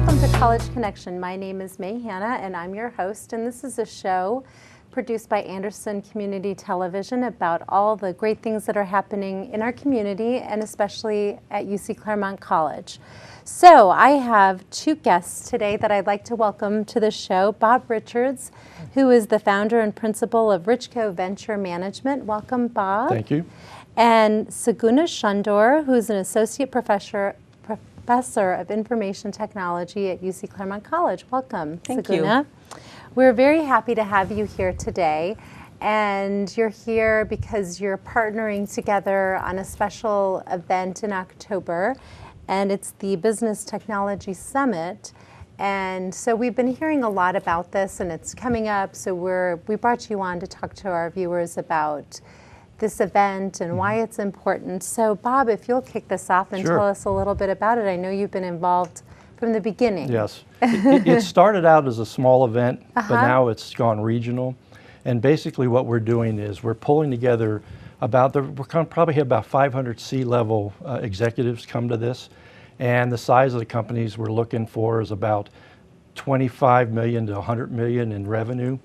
Welcome to College Connection. My name is May Hanna and I'm your host, and this is a show produced by Anderson Community Television about all the great things that are happening in our community and especially at UC Claremont College. So I have two guests today that I'd like to welcome to the show. Bob Richards, who is the founder and principal of Richco Venture Management. Welcome, Bob. Thank you. And Saguna Shundor, who's an associate professor of Information Technology at UC Claremont College. Welcome, Thank Saguna. you. We're very happy to have you here today. And you're here because you're partnering together on a special event in October, and it's the Business Technology Summit. And so we've been hearing a lot about this, and it's coming up, so we brought you on to talk to our viewers about this event and why it's important. So Bob, if you'll kick this off and Sure. tell us a little bit about it. I know you've been involved from the beginning. Yes. It started out as a small event, but now it's gone regional. And basically what we're doing is we're pulling together we're going to probably have about 500 C-level executives come to this. And the size of the companies we're looking for is about 25 million to 100 million in revenue.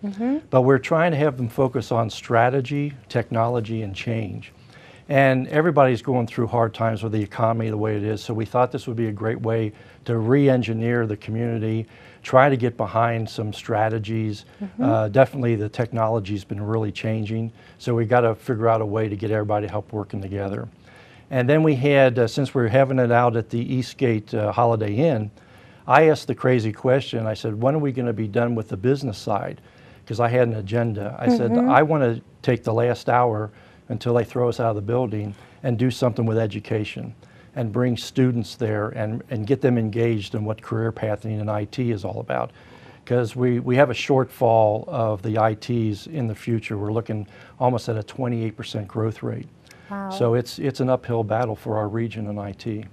But we're trying to have them focus on strategy, technology, and change. And everybody's going through hard times with the economy the way it is, so we thought this would be a great way to re-engineer the community, try to get behind some strategies. Definitely the technology's been really changing, so we got to figure out a way to get everybody to help working together. And then we had, since we're having it out at the Eastgate Holiday Inn, I asked the crazy question. I said, when are we going to be done with the business side? Because I had an agenda. I said, I want to take the last hour until they throw us out of the building and do something with education and bring students there and get them engaged in what career pathing in IT is all about. Because we have a shortfall of the ITs in the future. We're looking almost at a 28% growth rate. Wow. So it's an uphill battle for our region in IT.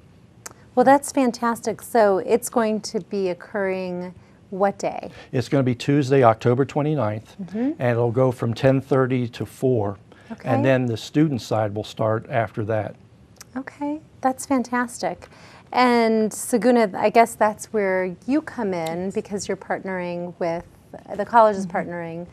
Well, that's fantastic. So it's going to be occurring what day? It's going to be Tuesday, October 29th, and it'll go from 10:30 to 4. Okay. And then the student side will start after that. Okay, that's fantastic. And Saguna, I guess that's where you come in because you're partnering with, the college is partnering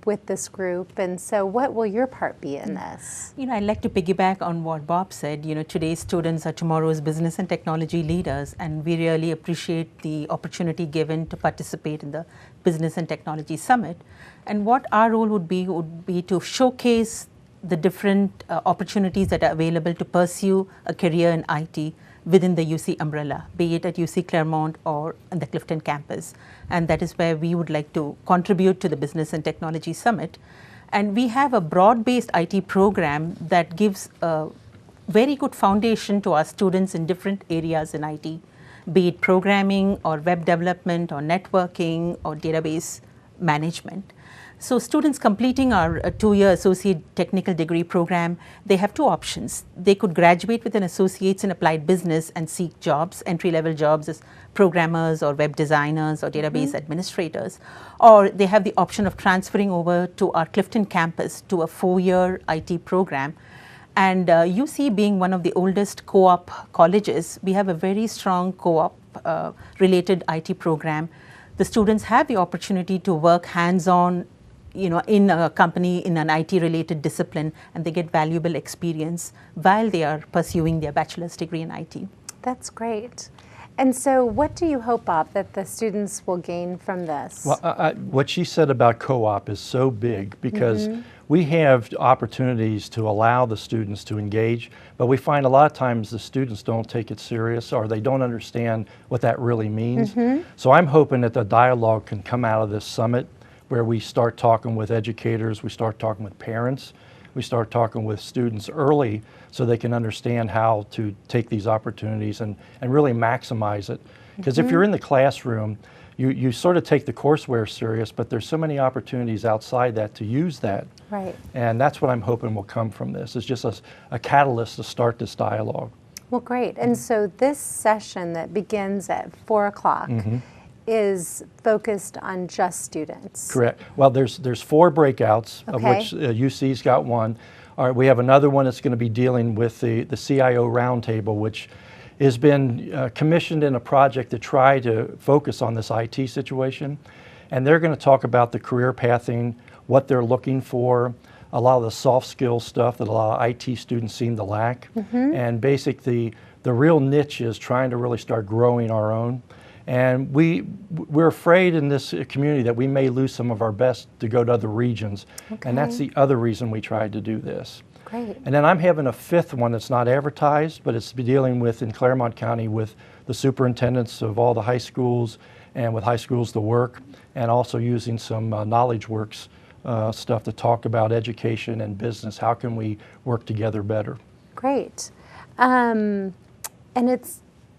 with this group. And so what will your part be in this? You know, I'd like to piggyback on what Bob said. You know, today's students are tomorrow's business and technology leaders, and we really appreciate the opportunity given to participate in the Business and Technology Summit. And what our role would be to showcase the different opportunities that are available to pursue a career in IT within the UC umbrella, be it at UC Claremont or on the Clifton campus. And that is where we would like to contribute to the Business and Technology Summit. And we have a broad-based IT program that gives a very good foundation to our students in different areas in IT, be it programming or web development or networking or database management. So students completing our 2-year associate technical degree program, they have two options. They could graduate with an associate's in applied business and seek jobs, entry-level jobs as programmers or web designers or database administrators, or they have the option of transferring over to our Clifton campus to a 4-year IT program. And UC being one of the oldest co-op colleges, we have a very strong co-op related IT program. The students have the opportunity to work hands-on, you know, in a company in an IT-related discipline, and they get valuable experience while they are pursuing their bachelor's degree in IT. That's great. And so what do you hope, Bob, that the students will gain from this? Well, what she said about co-op is so big because we have opportunities to allow the students to engage, but we find a lot of times the students don't take it serious or they don't understand what that really means. So I'm hoping that the dialogue can come out of this summit where we start talking with educators, we start talking with parents, we start talking with students early so they can understand how to take these opportunities and really maximize it. Because if you're in the classroom, you sort of take the courseware serious, but there's so many opportunities outside that to use that. Right. And that's what I'm hoping will come from this. It's just a catalyst to start this dialogue. Well, great. And so this session that begins at 4 o'clock is focused on just students. Correct. Well, there's 4 breakouts, of Okay. which UC's got one. All right, we have another one that's going to be dealing with the CIO roundtable, which has been commissioned in a project to try to focus on this IT situation. And they're going to talk about the career pathing, what they're looking for, a lot of the soft skills stuff that a lot of IT students seem to lack. And basically, the real niche is trying to really start growing our own. And we're afraid in this community that we may lose some of our best to go to other regions. And that's the other reason we tried to do this. Great. And then I'm having a fifth one that's not advertised, but it's dealing with, in Claremont County, with the superintendents of all the high schools and with High Schools to Work, and also using some Knowledge Works stuff to talk about education and business. How can we work together better? Great. And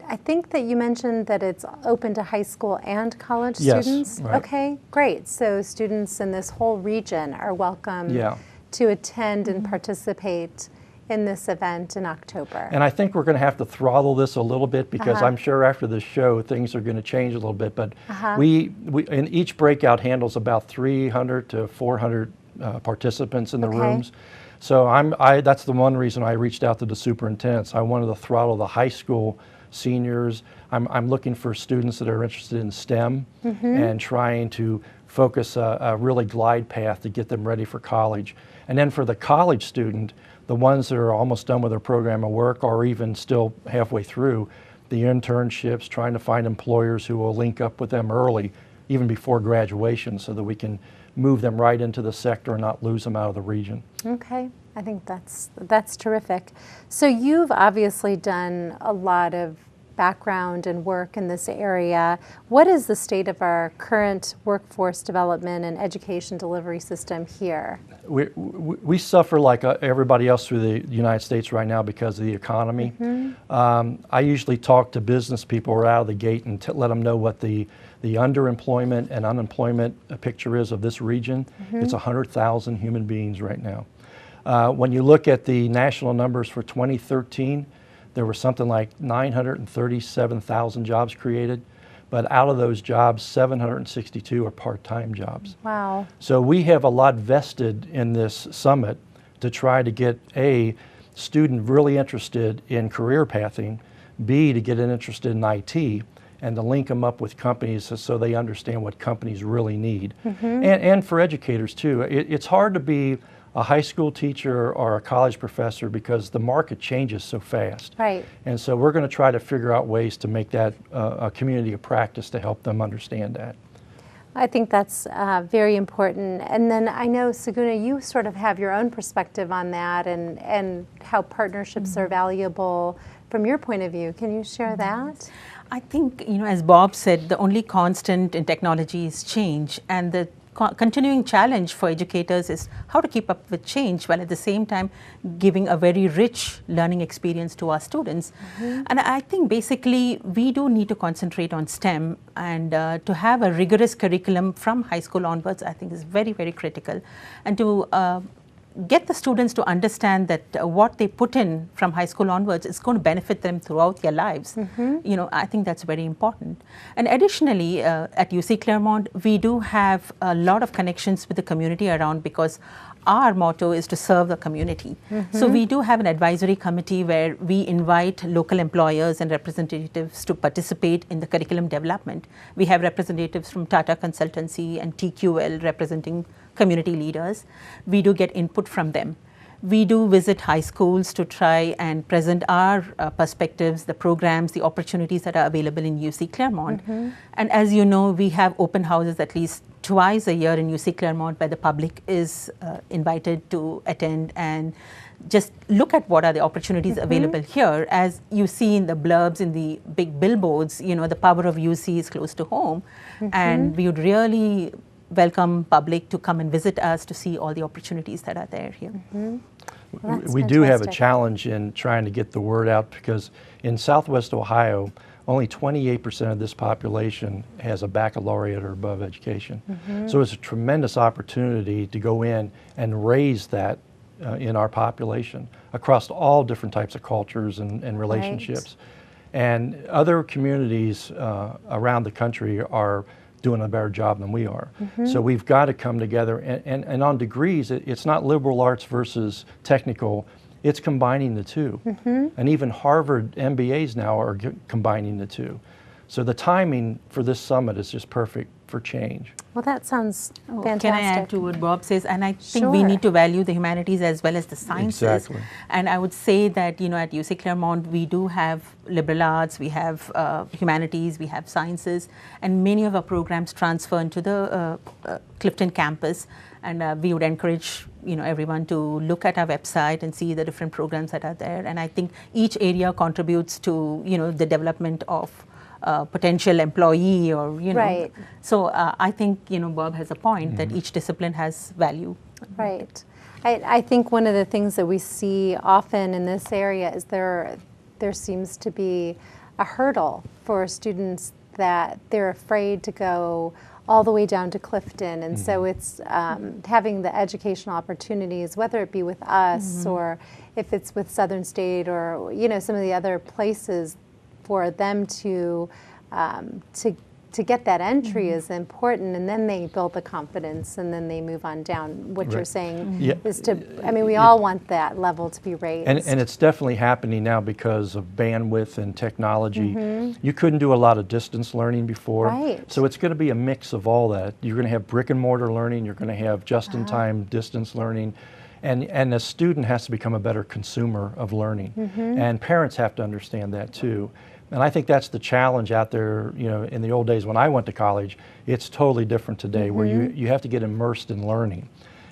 I think that you mentioned that it's open to high school and college students. Right. Okay, great. So students in this whole region are welcome to attend and participate in this event in October. And I think we're going to have to throttle this a little bit because I'm sure after the show things are going to change a little bit. But we in each breakout handles about 300 to 400 participants in the rooms. So that's the one reason I reached out to the superintendents. I wanted to throttle the high school seniors. I'm looking for students that are interested in STEM and trying to focus a really glide path to get them ready for college. And then for the college student, the ones that are almost done with their program of work or even still halfway through, the internships, trying to find employers who will link up with them early, even before graduation, so that we can move them right into the sector and not lose them out of the region. Okay, I think that's terrific. So you've obviously done a lot of background and work in this area. What is the state of our current workforce development and education delivery system here? We suffer like everybody else through the United States right now because of the economy. I usually talk to business people right out of the gate and let them know what the underemployment and unemployment picture is of this region. It's 100,000 human beings right now. When you look at the national numbers for 2013, there were something like 937,000 jobs created, but out of those jobs, 762 are part-time jobs. Wow. So we have a lot vested in this summit to try to get A, student really interested in career pathing, B, to get an interested in IT, and to link them up with companies so they understand what companies really need. And for educators too. It's hard to be a high school teacher or a college professor because the market changes so fast. Right. And so we're going to try to figure out ways to make that a community of practice to help them understand that. I think that's very important. And then I know, Saguna, you sort of have your own perspective on that and how partnerships are valuable from your point of view. Can you share that? I think, as Bob said, the only constant in technology is change, and the continuing challenge for educators is how to keep up with change while at the same time giving a very rich learning experience to our students. And I think basically we do need to concentrate on STEM, and to have a rigorous curriculum from high school onwards I think is very, very critical. And to get the students to understand that what they put in from high school onwards is going to benefit them throughout their lives. I think that's very important. And additionally, at UC Claremont, we do have a lot of connections with the community around because our motto is to serve the community. So we do have an advisory committee where we invite local employers and representatives to participate in the curriculum development. We have representatives from Tata Consultancy and TQL representing community leaders. We do get input from them. We do visit high schools to try and present our perspectives, the programs, the opportunities that are available in UC Claremont. And as you know, we have open houses at least twice a year in UC Claremont where the public is invited to attend and just look at what are the opportunities available here. As you see in the blurbs, in the big billboards, the power of UC is close to home. And we would really welcome public to come and visit us to see all the opportunities that are there here. Well, we do have a challenge in trying to get the word out because in Southwest Ohio, only 28% of this population has a baccalaureate or above education. So it's a tremendous opportunity to go in and raise that in our population across all different types of cultures and relationships. And other communities around the country are doing a better job than we are. So we've got to come together and on degrees, it's not liberal arts versus technical. it's combining the two. And even Harvard MBAs now are combining the two. So the timing for this summit is just perfect for change. Well, that sounds fantastic. Can I add to what Bob says? And I think we Sure. need to value the humanities as well as the sciences. Exactly. And I would say that, you know, at UC Claremont, we do have liberal arts, we have humanities, we have sciences, and many of our programs transfer into the Clifton campus. And we would encourage, you know, everyone to look at our website and see the different programs that are there. And I think each area contributes to, you know, the development of potential employee, or, you know. Right. So I think, you know, Bob has a point that each discipline has value. Right. I think one of the things that we see often in this area is there seems to be a hurdle for students that they're afraid to go all the way down to Clifton. And so it's having the educational opportunities, whether it be with us or if it's with Southern State or, you know, some of the other places, for them to get that entry is important, and then they build the confidence, and then they move on down. What you're saying is to, I mean, we all want that level to be raised. And it's definitely happening now because of bandwidth and technology. You couldn't do a lot of distance learning before. Right. So it's going to be a mix of all that. You're going to have brick and mortar learning, you're going to have just-in-time distance learning. And the student has to become a better consumer of learning. And parents have to understand that too. And I think that's the challenge out there. You know, in the old days when I went to college, it's totally different today, where you have to get immersed in learning.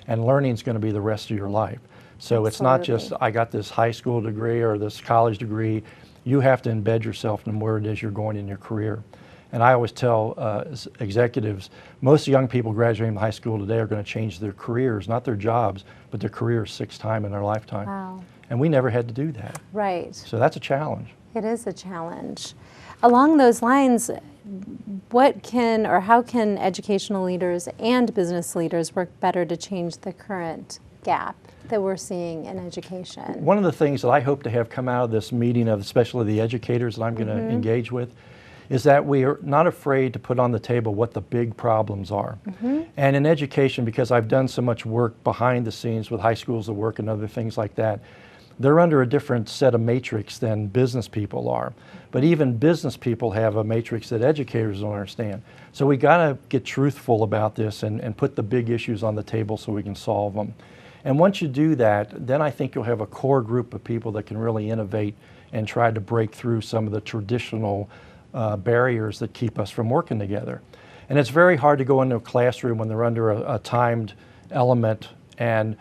And learning is going to be the rest of your life. So it's not just, I got this high school degree or this college degree. You have to embed yourself in where it is you're going in your career. And I always tell executives, most young people graduating from high school today are going to change their careers, not their jobs, but their careers 6 times in their lifetime. Wow. And we never had to do that. Right. So that's a challenge. It is a challenge. Along those lines, what can or how can educational leaders and business leaders work better to change the current gap that we're seeing in education? One of the things that I hope to have come out of this meeting, of especially the educators that I'm going to engage with, is that we are not afraid to put on the table what the big problems are. And in education, because I've done so much work behind the scenes with high schools of work and other things like that, they're under a different set of matrix than business people are. But even business people have a matrix that educators don't understand. So we got to get truthful about this and put the big issues on the table so we can solve them. And once you do that, then I think you'll have a core group of people that can really innovate and try to break through some of the traditional barriers that keep us from working together. And it's very hard to go into a classroom when they're under a timed element, and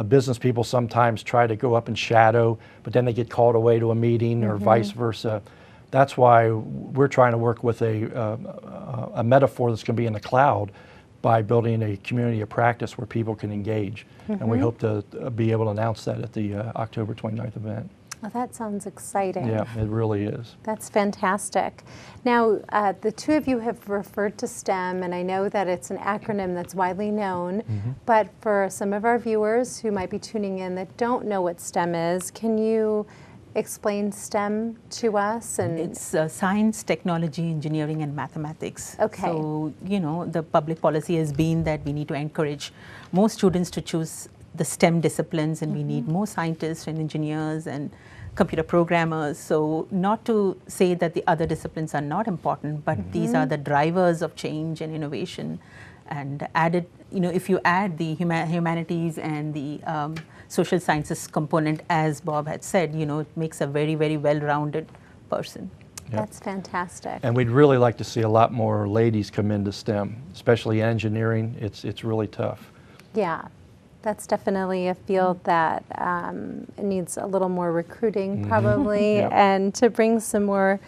business people sometimes try to go up and shadow, but then they get called away to a meeting or vice versa. That's why we're trying to work with a metaphor that's going to be in the cloud by building a community of practice where people can engage. And we hope to be able to announce that at the October 29th event. Well, that sounds exciting. Yeah, it really is. That's fantastic. Now, the two of you have referred to STEM, and I know that it's an acronym that's widely known, but for some of our viewers who might be tuning in that don't know what STEM is, can you explain STEM to us? And It's science, technology, engineering, and mathematics. Okay. So, you know, the public policy has been that we need to encourage more students to choose the STEM disciplines, and we need more scientists and engineers and computer programmers. So not to say that the other disciplines are not important, but these are the drivers of change and innovation. And added, you know, if you add the humanities and the social sciences component, as Bob had said, you know, it makes a very, very well-rounded person. that's fantastic. And we'd really like to see a lot more ladies come into STEM, especially engineering. It's really tough. Yeah, that's definitely a field that it needs a little more recruiting probably, and to bring some more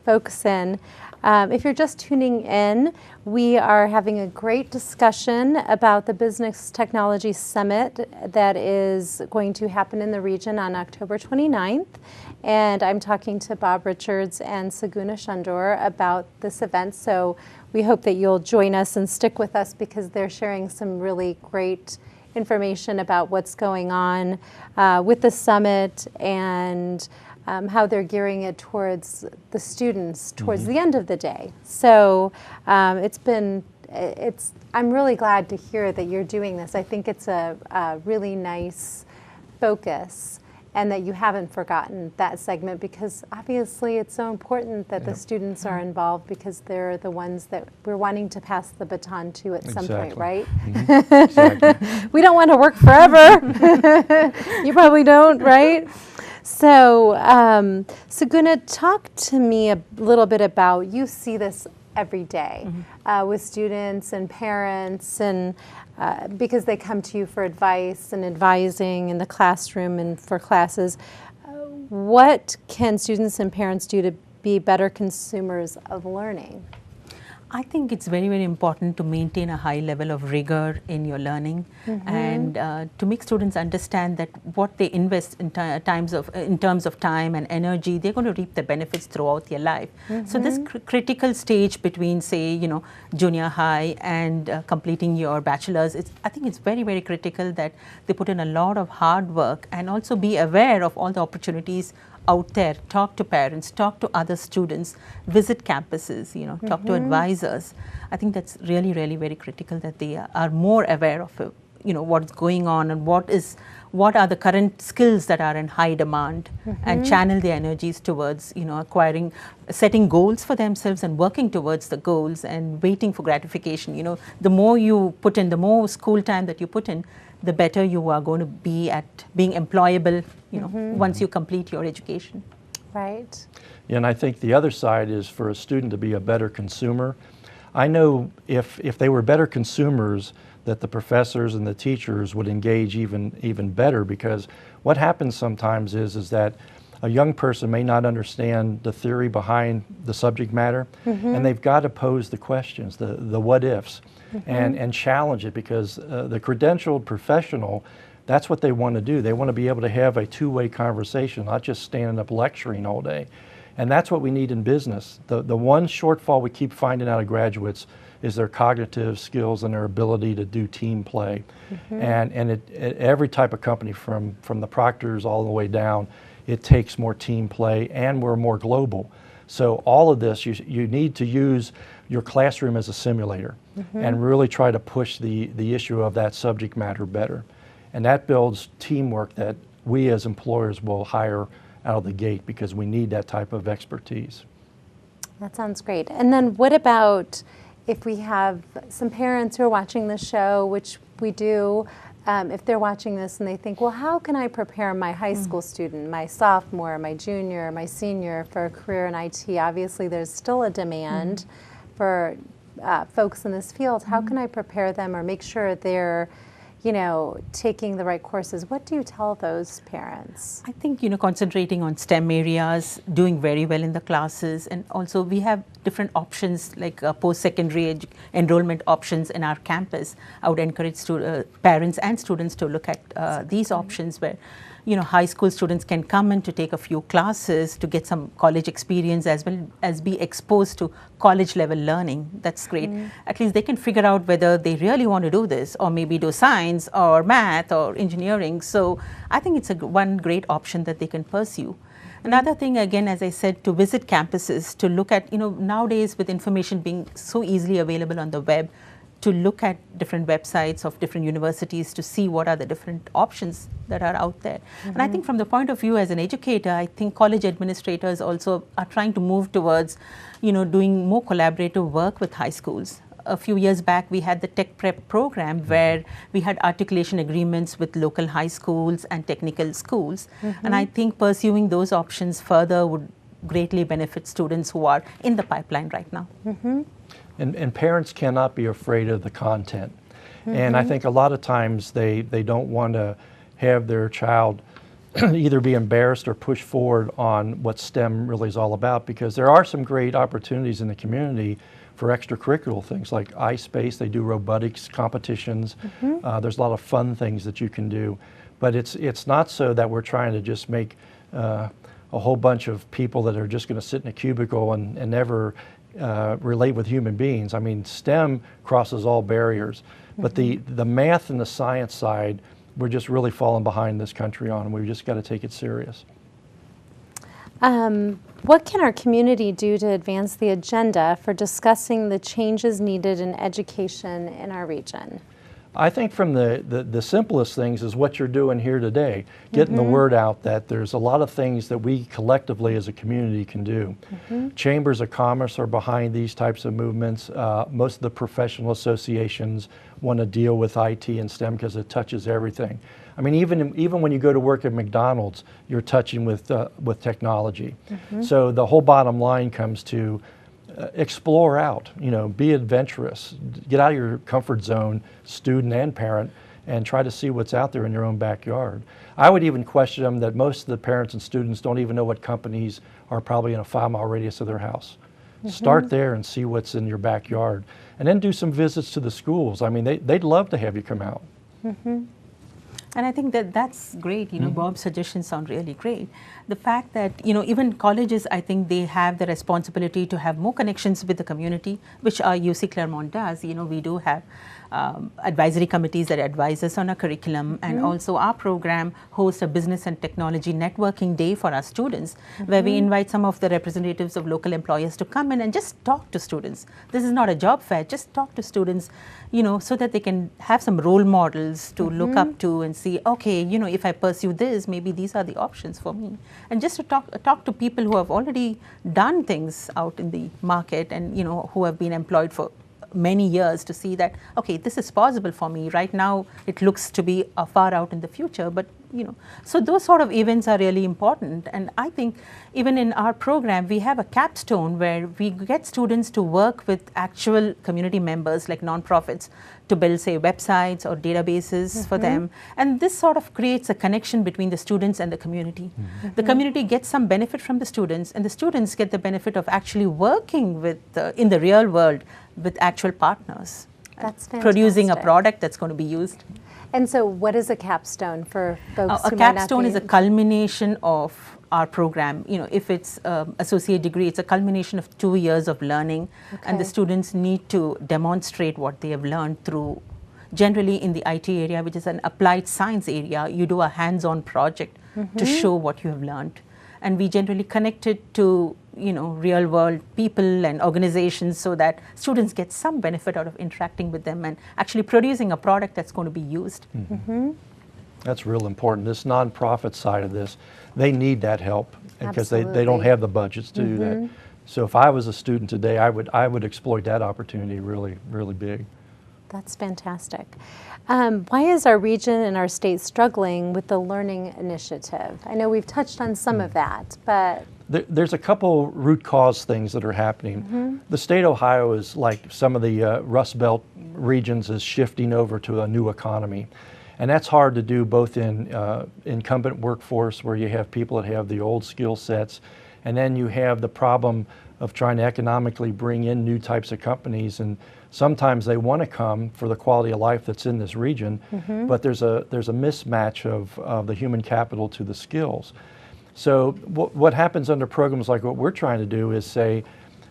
folks in. If you're just tuning in, we are having a great discussion about the Business Technology Summit that is going to happen in the region on October 29th. And I'm talking to Bob Richards and Saguna Shandor about this event. So we hope that you'll join us and stick with us, because they're sharing some really great information about what's going on with the summit, and how they're gearing it towards the students towards the end of the day. So I'm really glad to hear that you're doing this. I think it's a really nice focus. and that you haven't forgotten that segment, because obviously it's so important that the students are involved, because they're the ones that we're wanting to pass the baton to at some point, right? Exactly. We don't want to work forever. You probably don't, right? So, Guna, talk to me a little bit about, you see this every day with students and parents, and because they come to you for advice and advising in the classroom and for classes. What can students and parents do to be better consumers of learning? I think it's very, very important to maintain a high level of rigor in your learning, and to make students understand that what they invest in terms of time and energy, they're going to reap the benefits throughout their life. So this critical stage between, say, junior high and completing your bachelor's, I think it's very, very critical that they put in a lot of hard work and also be aware of all the opportunities out there. Talk to parents, talk to other students, visit campuses, talk to advisors. I think that's really, really very critical, that they are more aware of what's going on and what are the current skills that are in high demand, and channel their energies towards acquiring, setting goals for themselves and working towards the goals, and waiting for gratification. The more you put in, the more school time that you put in, the better you are going to be at being employable, once you complete your education. Right. Yeah, and I think the other side is for a student to be a better consumer. I know if they were better consumers, that the professors and the teachers would engage even better, because what happens sometimes is that a young person may not understand the theory behind the subject matter, and they've got to pose the questions, the what ifs, and challenge it, because the credentialed professional, that's what they want to do. They want to be able to have a two-way conversation, not just standing up lecturing all day. And that's what we need in business. The one shortfall we keep finding out of graduates is their cognitive skills and their ability to do team play. And every type of company, from the Proctors all the way down, it takes more team play, and we're more global. So all of this, you need to use your classroom as a simulator and really try to push the issue of that subject matter better. And that builds teamwork that we as employers will hire out of the gate, because we need that type of expertise. That sounds great. And then what about if we have some parents who are watching the show, which we do, if they're watching this and they think, well, how can I prepare my high school student, my sophomore, my junior, my senior for a career in IT? Obviously, there's still a demand for folks in this field. How can I prepare them or make sure they're taking the right courses? What do you tell those parents? I think, concentrating on STEM areas, doing very well in the classes, and also we have different options like post-secondary enrollment options in our campus. I would encourage parents and students to look at these options, where high school students can come in to take a few classes to get some college experience, as well as be exposed to college level learning. That's great. At least they can figure out whether they really want to do this, or maybe do science or math or engineering. So I think it's one great option that they can pursue. Another thing, again, as I said, to visit campuses, to look at, nowadays with information being so easily available on the web, to look at different websites of different universities to see what are the different options that are out there. And I think from the point of view as an educator, I think college administrators also are trying to move towards, doing more collaborative work with high schools. A few years back, we had the Tech Prep program, where we had articulation agreements with local high schools and technical schools. And I think pursuing those options further would greatly benefit students who are in the pipeline right now. And parents cannot be afraid of the content. And I think a lot of times they don't want to have their child either be embarrassed or push forward on what STEM really is all about, because there are some great opportunities in the community for extracurricular things like iSpace. They do robotics competitions. There's a lot of fun things that you can do. But it's not so that we're trying to just make a whole bunch of people that are just going to sit in a cubicle and never relate with human beings. I mean, STEM crosses all barriers, but the math and the science side, we're just really falling behind this country on, and we've just got to take it serious. What can our community do to advance the agenda for discussing the changes needed in education in our region? I think from the simplest things is what you're doing here today, getting the word out that there's a lot of things that we collectively as a community can do. Chambers of commerce are behind these types of movements. Most of the professional associations want to deal with IT and STEM because it touches everything. I mean, even when you go to work at McDonald's, you're touching with technology. So the whole bottom line comes to explore out, be adventurous, get out of your comfort zone, student and parent, and try to see what's out there in your own backyard. I would even question them that most of the parents and students don't even know what companies are probably in a 5-mile radius of their house. Start there and see what's in your backyard, and then do some visits to the schools. I mean, they'd love to have you come out. And I think that that's great. Bob's suggestions sound really great. The fact that, even colleges, I think they have the responsibility to have more connections with the community, which our UC Claremont does. We do have advisory committees that advise us on our curriculum, and also our program hosts a business and technology networking day for our students, where we invite some of the representatives of local employers to come in and just talk to students. This is not a job fair, just talk to students, so that they can have some role models to look up to and see, okay, if I pursue this, maybe these are the options for me. And just to talk to people who have already done things out in the market and, who have been employed for many years, to see that, okay, this is possible for me. Right now, it looks to be far out in the future, but so those sort of events are really important. And I think even in our program, we have a capstone where we get students to work with actual community members like nonprofits to build, say, websites or databases for them. And this sort of creates a connection between the students and the community. The community gets some benefit from the students, and the students get the benefit of actually working with in the real world with actual partners. That's fantastic. Producing a product that's going to be used. And so what is a capstone for folks who A might not capstone be- is a culmination of our program. If it's associate degree, it's a culmination of 2 years of learning, and the students need to demonstrate what they have learned through, generally in the IT area, which is an applied science area, you do a hands-on project to show what you have learned. And we generally connect it to real world people and organizations, so that students get some benefit out of interacting with them and actually producing a product that's going to be used. That's real important. This nonprofit side of this, they need that help because they don't Absolutely. have the budgets to do that. So if I was a student today, I would exploit that opportunity really, really big. That's fantastic. Why is our region and our state struggling with the learning initiative? I know we've touched on some of that, but There's a couple root cause things that are happening. The state of Ohio is like some of the Rust Belt regions is shifting over to a new economy. And that's hard to do both in incumbent workforce, where you have people that have the old skill sets, and then you have the problem of trying to economically bring in new types of companies. And sometimes they want to come for the quality of life that's in this region, but there's a mismatch of the human capital to the skills. So what happens under programs like what we're trying to do is say,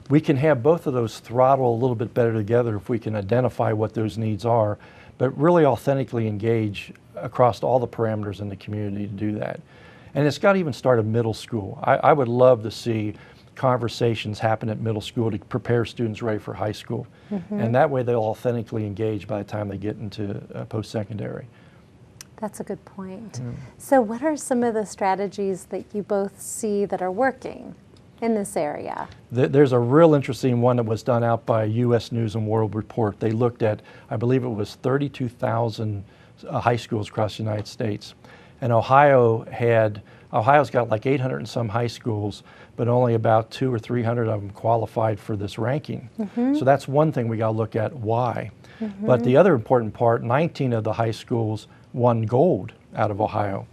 we can have both of those throttle a little bit better together if we can identify what those needs are, but really authentically engage across all the parameters in the community to do that. And it's got to even start at middle school. I would love to see conversations happen at middle school to prepare students ready for high school. And that way they'll authentically engage by the time they get into post-secondary. that's a good point. So what are some of the strategies that you both see that are working in this area? There's a real interesting one that was done out by U.S. News and World Report. They looked at, I believe it was 32,000 high schools across the United States. And Ohio's got like 800 and some high schools, but only about 200 or 300 of them qualified for this ranking. So that's one thing we got to look at, why. But the other important part, 19 of the high schools won gold out of Ohio,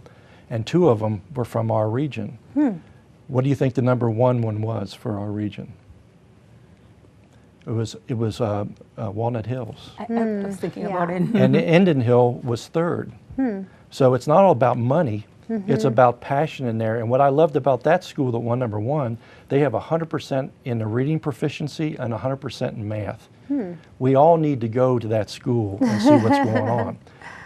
and 2 of them were from our region. What do you think the number 1 one was for our region? It was Walnut Hills. I was thinking about it. And Indian Hill was 3rd. So it's not all about money, it's about passion in there. And what I loved about that school that won number 1, they have 100% in the reading proficiency and 100% in math. We all need to go to that school and see what's going on.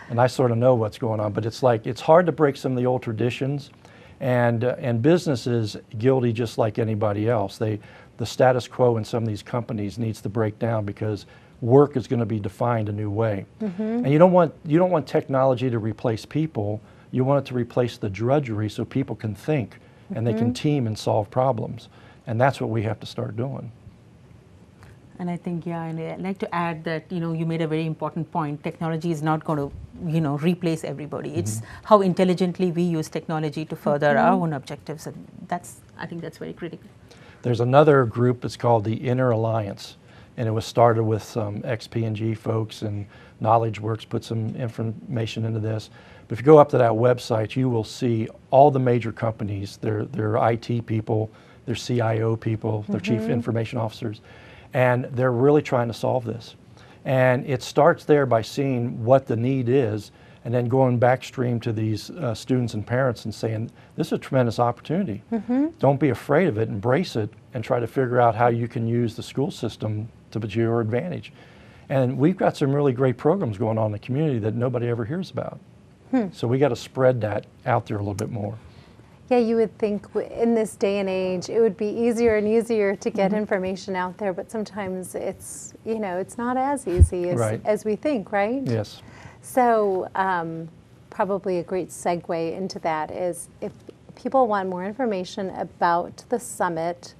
And I sort of know what's going on, but it's like, it's hard to break some of the old traditions, and business is guilty just like anybody else. The status quo in some of these companies needs to break down, because work is going to be defined a new way. And you don't want technology to replace people. You want it to replace the drudgery so people can think and they can team and solve problems. And that's what we have to start doing. And I think, yeah, and I'd like to add that, you made a very important point. Technology is not going to, replace everybody. It's how intelligently we use technology to further our own objectives. And I think that's very critical. There's another group that's called the Inner Alliance. And it was started with some ex-P&G folks, and KnowledgeWorks put some information into this. But if you go up to that website, you will see all the major companies, their IT people, their CIO people, their chief information officers, and they're really trying to solve this. And it starts there by seeing what the need is, and then going backstream to these students and parents and saying, this is a tremendous opportunity. Don't be afraid of it, embrace it, and try to figure out how you can use the school system to your advantage. And we've got some really great programs going on in the community that nobody ever hears about. So we got to spread that out there a little bit more. Yeah, you would think in this day and age it would be easier and easier to get information out there, but sometimes it's, it's not as easy as we think, right? Yes. So probably a great segue into that is if people want more information about the summit,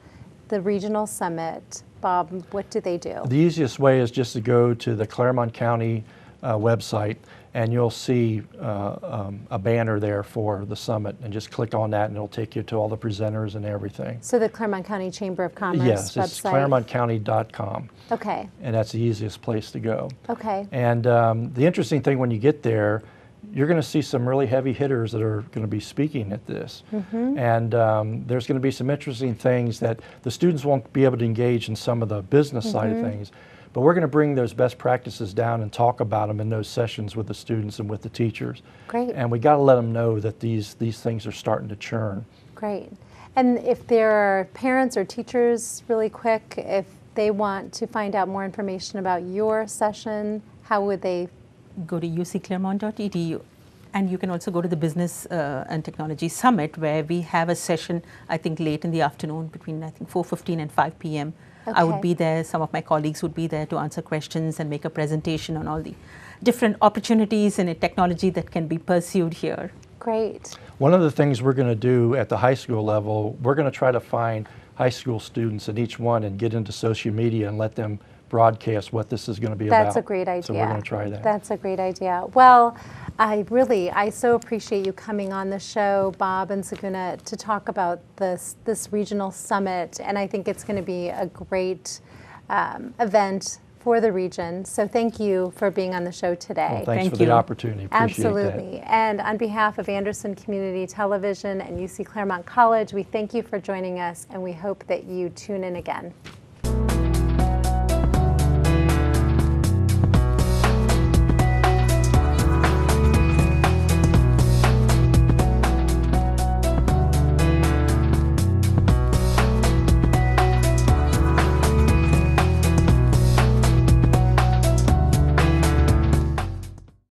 the regional summit, Bob, what do they do? The easiest way is just to go to the Claremont County website, and you'll see a banner there for the summit, and just click on that and it'll take you to all the presenters and everything. So the Claremont County Chamber of Commerce yes, website? it's ClaremontCounty.com. Okay. And that's the easiest place to go. Okay. And the interesting thing when you get there, you're going to see some really heavy hitters that are going to be speaking at this. And there's going to be some interesting things that the students won't be able to engage in some of the business side of things. But we're going to bring those best practices down and talk about them in those sessions with the students and with the teachers. Great. And we got to let them know that these things are starting to churn. Great. And if there are parents or teachers, really quick, if they want to find out more information about your session, how would they? Go to ucclaremont.edu. And you can also go to the Business and Technology Summit, where we have a session, I think, late in the afternoon between, 4:15 and 5 p.m. Okay. I would be there. Some of my colleagues would be there to answer questions and make a presentation on all the different opportunities in technology that can be pursued here. Great. One of the things we're going to do at the high school level, we're going to try to find high school students at each one and get into social media and let them broadcast what this is going to be about. That's a great idea. So we're going to try that. That's a great idea. Well, I so appreciate you coming on the show, Bob and Saguna, to talk about this regional summit, and I think it's going to be a great event for the region. So thank you for being on the show today. Well, thanks for the opportunity. Appreciate Absolutely. that. And on behalf of Anderson Community Television and UC Claremont College, we thank you for joining us, and we hope that you tune in again.